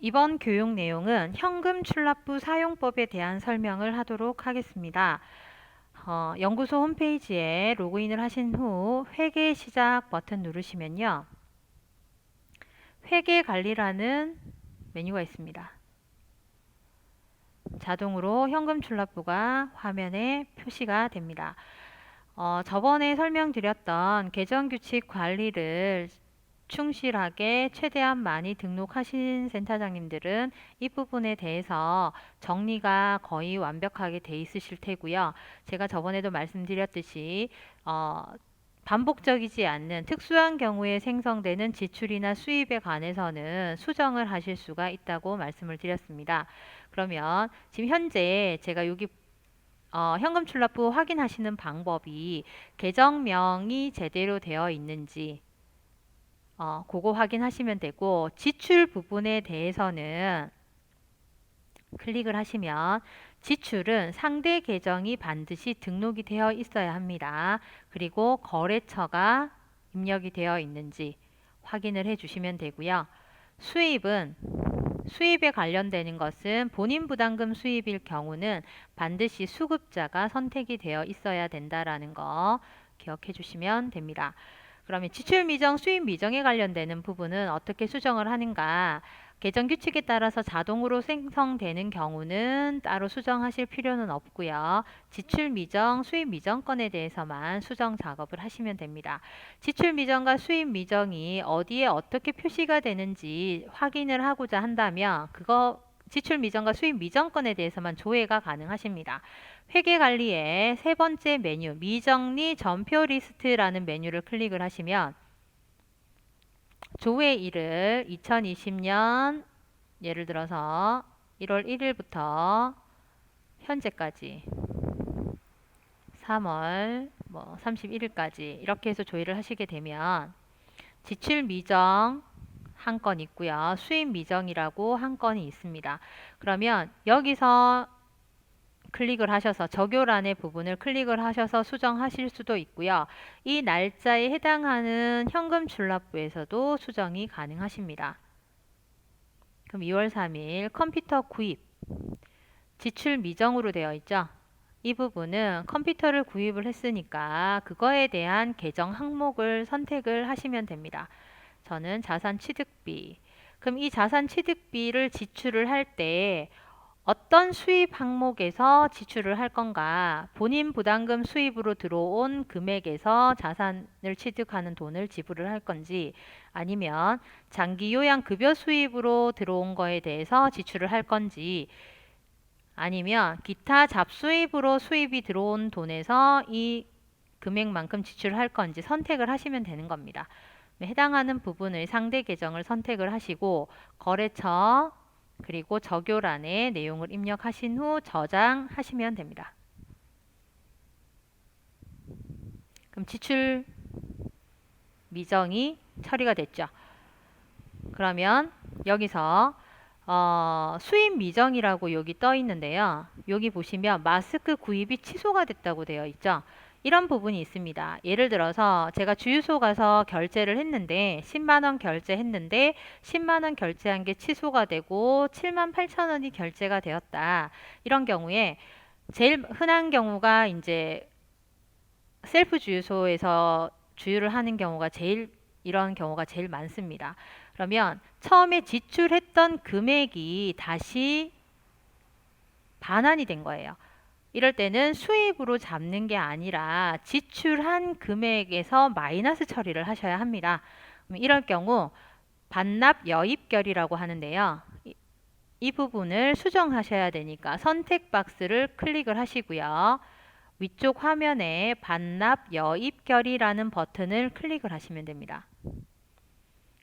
이번 교육 내용은 현금 출납부 사용법에 대한 설명을 하도록 하겠습니다. 연구소 홈페이지에 로그인을 하신 후 회계 시작 버튼 누르시면요. 회계 관리라는 메뉴가 있습니다. 자동으로 현금 출납부가 화면에 표시가 됩니다. 저번에 설명드렸던 계정규칙 관리를 충실하게 최대한 많이 등록하신 센터장님들은 이 부분에 대해서 정리가 거의 완벽하게 돼 있으실 테고요. 제가 저번에도 말씀드렸듯이 반복적이지 않는 특수한 경우에 생성되는 지출이나 수입에 관해서는 수정을 하실 수가 있다고 말씀을 드렸습니다. 그러면 지금 현재 제가 여기 현금 출납부 확인하시는 방법이 계정명이 제대로 되어 있는지 그거 확인하시면 되고, 지출 부분에 대해서는 클릭을 하시면 지출은 상대 계정이 반드시 등록이 되어 있어야 합니다. 그리고 거래처가 입력이 되어 있는지 확인을 해 주시면 되고요. 수입은 수입에 관련되는 것은 본인 부담금 수입일 경우는 반드시 수급자가 선택이 되어 있어야 된다라는 거 기억해 주시면 됩니다. 그러면 지출 미정, 수입 미정에 관련되는 부분은 어떻게 수정을 하는가? 계정 규칙에 따라서 자동으로 생성되는 경우는 따로 수정하실 필요는 없고요. 지출 미정, 수입 미정 건에 대해서만 수정 작업을 하시면 됩니다. 지출 미정과 수입 미정이 어디에 어떻게 표시가 되는지 확인을 하고자 한다면 그거 지출 미정과 수입 미정 건에 대해서만 조회가 가능하십니다. 회계관리의 세 번째 메뉴 미정리 전표 리스트라는 메뉴를 클릭을 하시면 조회일을 2020년 예를 들어서 1월 1일부터 현재까지 3월 31일까지 이렇게 해서 조회를 하시게 되면 지출 미정 한 건 있고요. 수입 미정이라고 한 건이 있습니다. 그러면 여기서 클릭을 하셔서 적요란의 부분을 클릭을 하셔서 수정하실 수도 있고요. 이 날짜에 해당하는 현금 출납부에서도 수정이 가능하십니다. 그럼 2월 3일 컴퓨터 구입 지출 미정으로 되어 있죠. 이 부분은 컴퓨터를 구입을 했으니까 그거에 대한 계정 항목을 선택을 하시면 됩니다. 저는 자산 취득비. 그럼 이 자산 취득비를 지출을 할 때 어떤 수입 항목에서 지출을 할 건가? 본인 부담금 수입으로 들어온 금액에서 자산을 취득하는 돈을 지불을 할 건지, 아니면 장기 요양 급여 수입으로 들어온 거에 대해서 지출을 할 건지, 아니면 기타 잡수입으로 수입이 들어온 돈에서 이 금액만큼 지출할 건지 선택을 하시면 되는 겁니다. 해당하는 부분의 상대 계정을 선택을 하시고 거래처 그리고 적요란에 내용을 입력하신 후 저장하시면 됩니다. 그럼 지출 미정이 처리가 됐죠. 그러면 여기서 수입 미정이라고 여기 떠 있는데요. 여기 보시면 마스크 구입이 취소가 됐다고 되어 있죠. 이런 부분이 있습니다. 예를 들어서 제가 주유소 가서 결제를 했는데 10만원 결제했는데 10만원 결제한 게 취소가 되고 7만 8천 원이 결제가 되었다. 이런 경우에 제일 흔한 경우가 이제 셀프 주유소에서 주유를 하는 경우가 이런 경우가 제일 많습니다. 그러면 처음에 지출했던 금액이 다시 반환이 된 거예요. 이럴 때는 수입으로 잡는 게 아니라 지출한 금액에서 마이너스 처리를 하셔야 합니다. 이럴 경우 반납 여입결이라고 하는데요. 이 부분을 수정하셔야 되니까 선택 박스를 클릭을 하시고요. 위쪽 화면에 반납 여입결이라는 버튼을 클릭을 하시면 됩니다.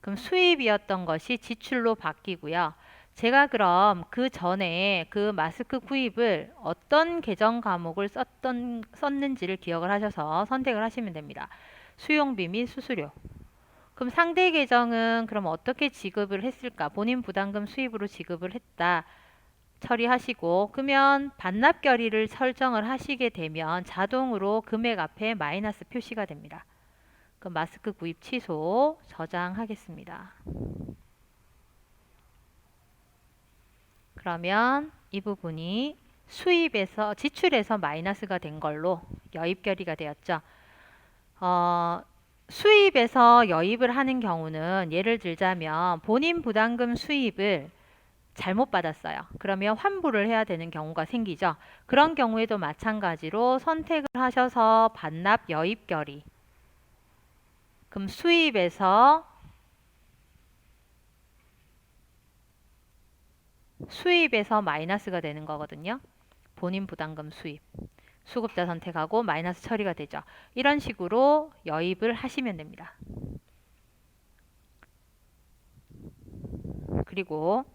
그럼 수입이었던 것이 지출로 바뀌고요. 제가 그럼 그 전에 그 마스크 구입을 어떤 계정 과목을 썼는지를 기억을 하셔서 선택을 하시면 됩니다. 수용비 및 수수료. 그럼 상대 계정은 그럼 어떻게 지급을 했을까? 본인 부담금 수입으로 지급을 했다. 처리하시고 그러면 반납 결의를 설정을 하시게 되면 자동으로 금액 앞에 마이너스 표시가 됩니다. 그럼 마스크 구입 취소 저장하겠습니다. 그러면 이 부분이 수입에서 지출에서 마이너스가 된 걸로 여입 결의가 되었죠. 수입에서 여입을 하는 경우는 예를 들자면 본인 부담금 수입을 잘못 받았어요. 그러면 환불을 해야 되는 경우가 생기죠. 그런 경우에도 마찬가지로 선택을 하셔서 반납 여입 결의. 그럼 수입에서 마이너스가 되는 거거든요. 본인 부담금 수입. 수급자 선택하고 마이너스 처리가 되죠. 이런 식으로 여입을 하시면 됩니다. 그리고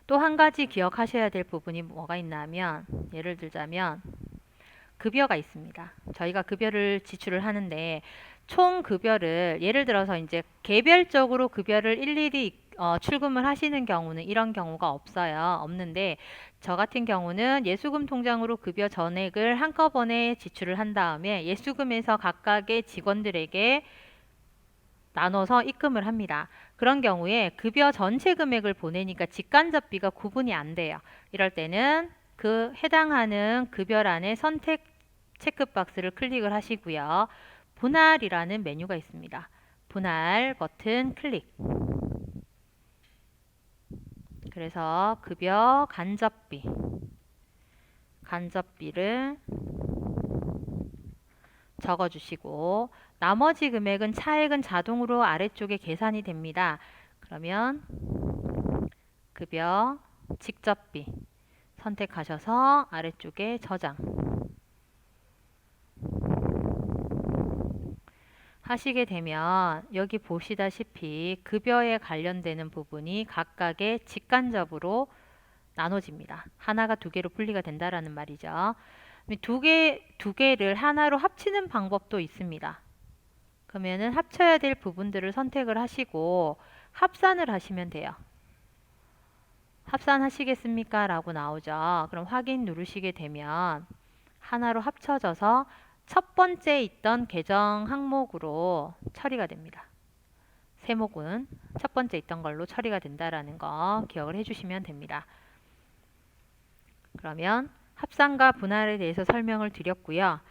또 한 가지 기억하셔야 될 부분이 뭐가 있나 하면 예를 들자면 급여가 있습니다. 저희가 급여를 지출을 하는데 총 급여를 예를 들어서 이제 개별적으로 급여를 일일이 출금을 하시는 경우는 이런 경우가 없는데 저 같은 경우는 예수금 통장으로 급여 전액을 한꺼번에 지출을 한 다음에 예수금에서 각각의 직원들에게 나눠서 입금을 합니다. 그런 경우에 급여 전체 금액을 보내니까 직간접비가 구분이 안 돼요. 이럴 때는 그 해당하는 급여란의 선택 체크박스를 클릭을 하시고요. 분할이라는 메뉴가 있습니다. 분할 버튼 클릭. 그래서 급여 간접비를 적어주시고 나머지 금액은 차액은 자동으로 아래쪽에 계산이 됩니다. 그러면 급여 직접비 선택하셔서 아래쪽에 저장 하시게 되면 여기 보시다시피 급여에 관련되는 부분이 각각의 직간접으로 나눠집니다. 하나가 두 개로 분리가 된다라는 말이죠. 두 개를 하나로 합치는 방법도 있습니다. 그러면은 합쳐야 될 부분들을 선택을 하시고 합산을 하시면 돼요. 합산하시겠습니까? 라고 나오죠. 그럼 확인 누르시게 되면 하나로 합쳐져서 첫 번째 있던 계정 항목으로 처리가 됩니다. 세목은 첫 번째 있던 걸로 처리가 된다라는 거 기억을 해주시면 됩니다. 그러면 합산과 분할에 대해서 설명을 드렸고요.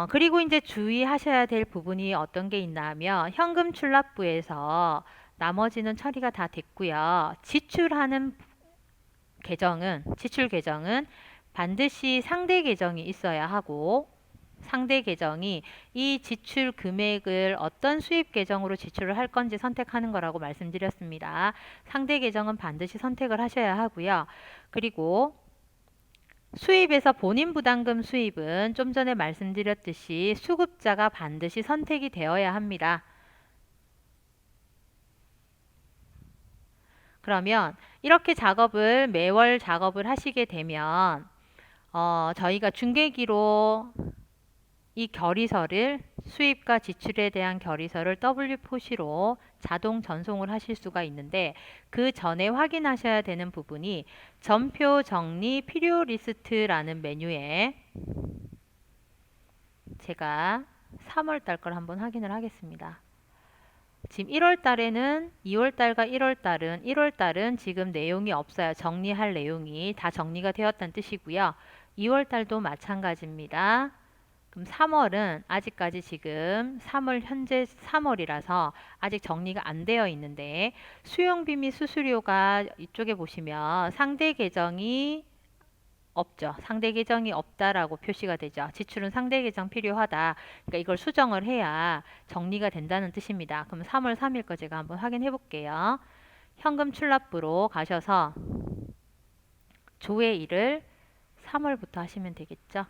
그리고 이제 주의하셔야 될 부분이 어떤 게 있나 하면 현금 출납부에서 나머지는 처리가 다 됐고요. 지출 계정은 반드시 상대 계정이 있어야 하고 상대 계정이 이 지출 금액을 어떤 수입 계정으로 지출을 할 건지 선택하는 거라고 말씀드렸습니다. 상대 계정은 반드시 선택을 하셔야 하고요. 그리고 수입에서 본인 부담금 수입은 좀 전에 말씀드렸듯이 수급자가 반드시 선택이 되어야 합니다. 그러면 이렇게 매월 작업을 하시게 되면 저희가 중계기로 이 결의서를 수입과 지출에 대한 결의서를 W 표시로 자동 전송을 하실 수가 있는데 그 전에 확인하셔야 되는 부분이 전표 정리 필요 리스트라는 메뉴에 제가 3월 달 걸 한번 확인을 하겠습니다. 지금 1월 달에는 2월 달과 1월 달은 지금 내용이 없어요. 정리할 내용이 다 정리가 되었다는 뜻이고요. 2월 달도 마찬가지입니다. 그럼 3월은 아직까지 지금 현재 3월이라서 아직 정리가 안 되어 있는데 수용비 및 수수료가 이쪽에 보시면 상대 계정이 없죠. 상대 계정이 없다라고 표시가 되죠. 지출은 상대 계정 필요하다. 그러니까 이걸 수정을 해야 정리가 된다는 뜻입니다. 그럼 3월 3일 거 제가 한번 확인해 볼게요. 현금 출납부로 가셔서 조회 일을 3월부터 하시면 되겠죠.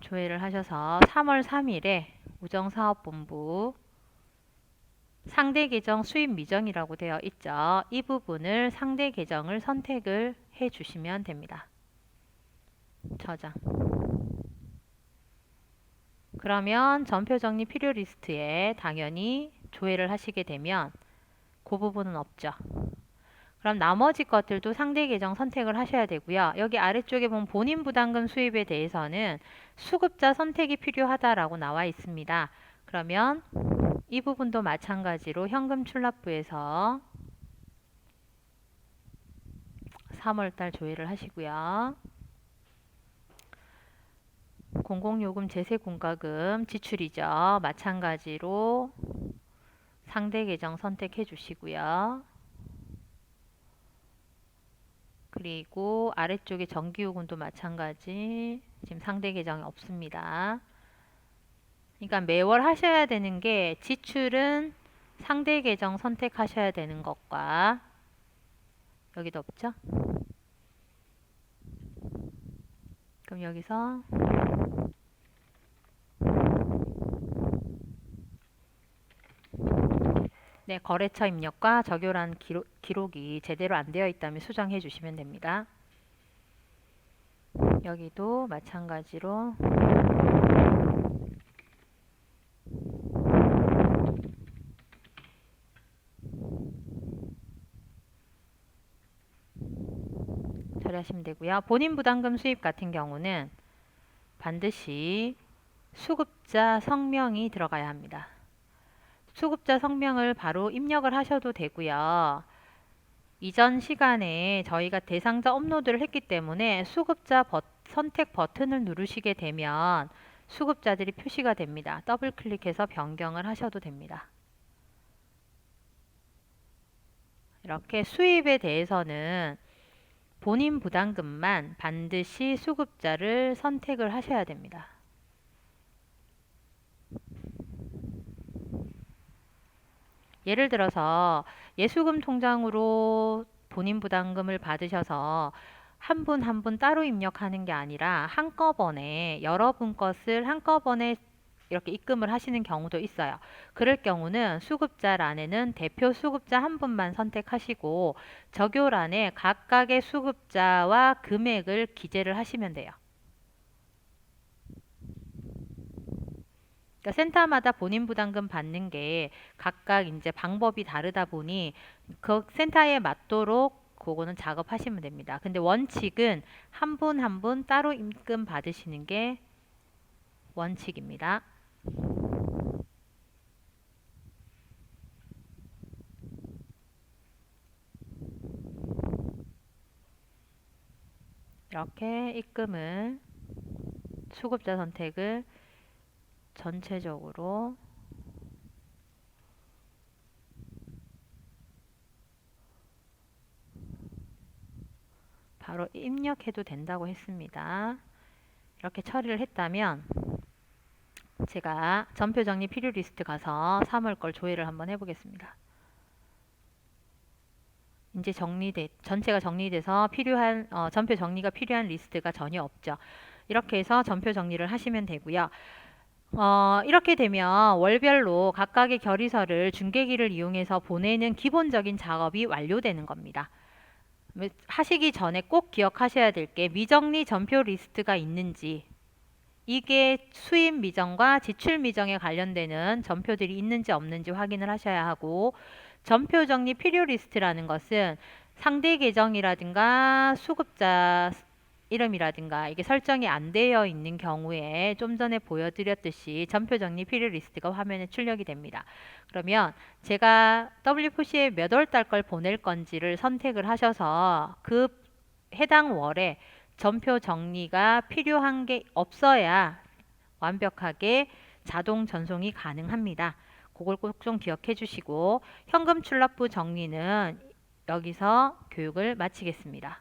조회를 하셔서 3월 3일에 우정사업본부 상대 계정 수입 미정이라고 되어 있죠. 이 부분을 상대 계정을 선택을 해 주시면 됩니다. 저장. 그러면 전표 정리 필요 리스트에 당연히 조회를 하시게 되면 그 부분은 없죠. 그럼 나머지 것들도 상대 계정 선택을 하셔야 되고요. 여기 아래쪽에 보면 본인 부담금 수입에 대해서는 수급자 선택이 필요하다라고 나와 있습니다. 그러면 이 부분도 마찬가지로 현금 출납부에서 3월달 조회를 하시고요. 공공요금 제세공과금 지출이죠. 마찬가지로 상대 계정 선택해 주시고요. 그리고 아래쪽에 전기요금도 마찬가지. 지금 상대 계정이 없습니다. 그러니까 매월 하셔야 되는 게 지출은 상대 계정 선택하셔야 되는 것과 여기도 없죠? 그럼 여기서 네, 거래처 입력과 적요란 기록이 제대로 안 되어 있다면 수정해 주시면 됩니다. 여기도 마찬가지로 처리하시면 되고요. 본인 부담금 수입 같은 경우는 반드시 수급자 성명이 들어가야 합니다. 수급자 성명을 바로 입력을 하셔도 되고요. 이전 시간에 저희가 대상자 업로드를 했기 때문에 수급자 선택 버튼을 누르시게 되면 수급자들이 표시가 됩니다. 더블 클릭해서 변경을 하셔도 됩니다. 이렇게 수입에 대해서는 본인 부담금만 반드시 수급자를 선택을 하셔야 됩니다. 예를 들어서 예수금 통장으로 본인 부담금을 받으셔서 한 분 한 분 따로 입력하는 게 아니라 한꺼번에 여러분 것을 한꺼번에 이렇게 입금을 하시는 경우도 있어요. 그럴 경우는 수급자란에는 대표 수급자 한 분만 선택하시고 적요란에 각각의 수급자와 금액을 기재를 하시면 돼요. 그러니까 센터마다 본인 부담금 받는 게 각각 이제 방법이 다르다 보니 그 센터에 맞도록 그거는 작업하시면 됩니다. 근데 원칙은 한 분 한 분 따로 입금 받으시는 게 원칙입니다. 이렇게 입금을 수급자 선택을 전체적으로 바로 입력해도 된다고 했습니다. 이렇게 처리를 했다면 제가 전표 정리 필요 리스트 가서 3월 걸 조회를 한번 해보겠습니다. 이제 전체가 정리돼서 필요한 전표 정리가 필요한 리스트가 전혀 없죠. 이렇게 해서 전표 정리를 하시면 되고요. 이렇게 되면 월별로 각각의 결의서를 중개기를 이용해서 보내는 기본적인 작업이 완료되는 겁니다. 하시기 전에 꼭 기억하셔야 될 게 미정리 전표 리스트가 있는지, 이게 수입 미정과 지출 미정에 관련되는 전표들이 있는지 없는지 확인을 하셔야 하고, 전표 정리 필요 리스트라는 것은 상대 계정이라든가 수급자 이름이라든가 이게 설정이 안 되어 있는 경우에 좀 전에 보여드렸듯이 전표 정리 필요 리스트가 화면에 출력이 됩니다. 그러면 제가 WFC에 몇 월 달 걸 보낼 건지를 선택을 하셔서 그 해당 월에 전표 정리가 필요한 게 없어야 완벽하게 자동 전송이 가능합니다. 그걸 꼭 좀 기억해 주시고, 현금 출납부 정리는 여기서 교육을 마치겠습니다.